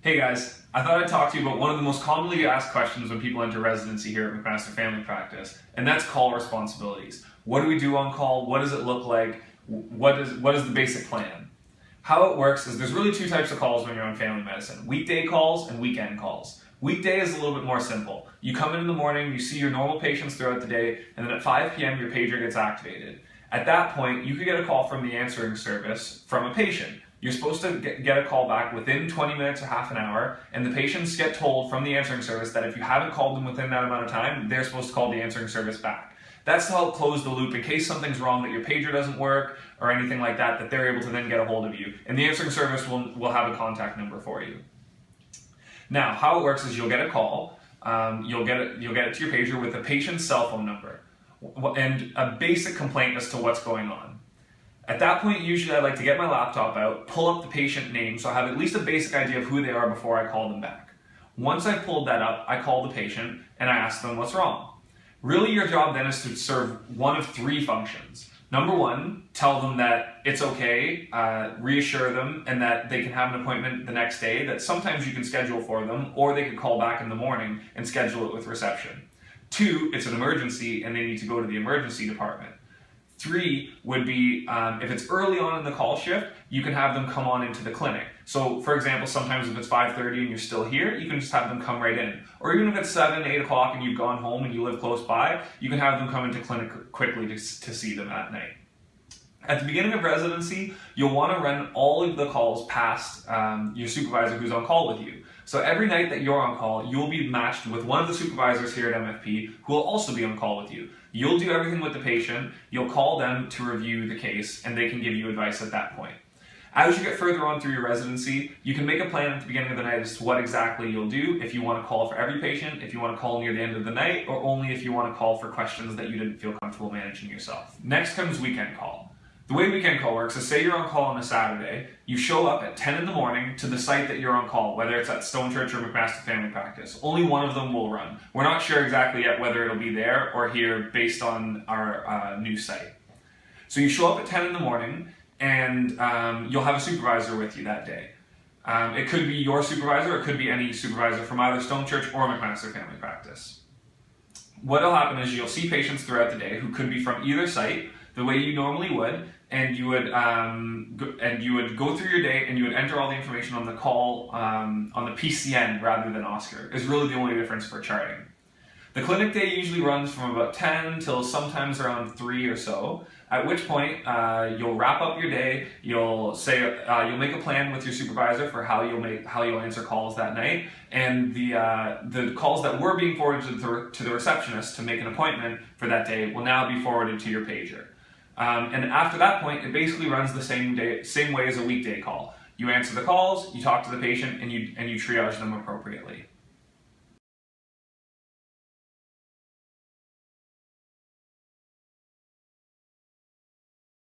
Hey guys, I thought I'd talk to you about one of the most commonly asked questions when people enter residency here at McMaster Family Practice, and that's call responsibilities. What do we do on call? What does it look like? What is the basic plan? How it works is there's really two types of calls when you're on family medicine: weekday calls and weekend calls. Weekday is a little bit more simple. You come in the morning, you see your normal patients throughout the day, and then at 5 p.m. your pager gets activated. At that point, you could get a call from the answering service from a patient. You're supposed to get a call back within 20 minutes or half an hour, and the patients get told from the answering service that if you haven't called them within that amount of time, they're supposed to call the answering service back. That's to help close the loop in case something's wrong, that your pager doesn't work or anything like that, that they're able to then get a hold of you. And the answering service will have a contact number for you. Now, how it works is you'll get a call, you'll get it to your pager with the patient's cell phone number and a basic complaint as to what's going on. At that point, usually I like to get my laptop out, pull up the patient name, so I have at least a basic idea of who they are before I call them back. Once I've pulled that up, I call the patient and I ask them what's wrong. Really, your job then is to serve one of three functions. Number one, tell them that it's okay, reassure them, and that they can have an appointment the next day that sometimes you can schedule for them, or they could call back in the morning and schedule it with reception. Two, it's an emergency and they need to go to the emergency department. Three would be, if it's early on in the call shift, you can have them come on into the clinic. So for example, sometimes if it's 5:30 and you're still here, you can just have them come right in. Or even if it's 7, 8 o'clock and you've gone home and you live close by, you can have them come into clinic quickly to see them at night. At the beginning of residency, you'll want to run all of the calls past your supervisor who's on call with you. So every night that you're on call, you'll be matched with one of the supervisors here at MFP who will also be on call with you. You'll do everything with the patient, you'll call them to review the case, and they can give you advice at that point. As you get further on through your residency, you can make a plan at the beginning of the night as to what exactly you'll do, if you want to call for every patient, if you want to call near the end of the night, or only if you want to call for questions that you didn't feel comfortable managing yourself. Next comes weekend call. The way weekend call works is, say you're on call on a Saturday, you show up at 10 in the morning to the site that you're on call, whether it's at Stonechurch or McMaster Family Practice. Only one of them will run. We're not sure exactly yet whether it'll be there or here based on our new site. So you show up at 10 in the morning and you'll have a supervisor with you that day. It could be your supervisor, it could be any supervisor from either Stonechurch or McMaster Family Practice. What'll happen is you'll see patients throughout the day who could be from either site, the way you normally would, and you would go through your day and you would enter all the information on the call on the PCN rather than Oscar. Is really the only difference for charting. The clinic day usually runs from about 10 till sometimes around 3 or so, at which point you'll wrap up your day, you'll make a plan with your supervisor for how you'll answer calls that night, and the calls that were being forwarded to the receptionist to make an appointment for that day will now be forwarded to your pager. And after that point, it basically runs the same way as a weekday call. You answer the calls, you talk to the patient, and you triage them appropriately.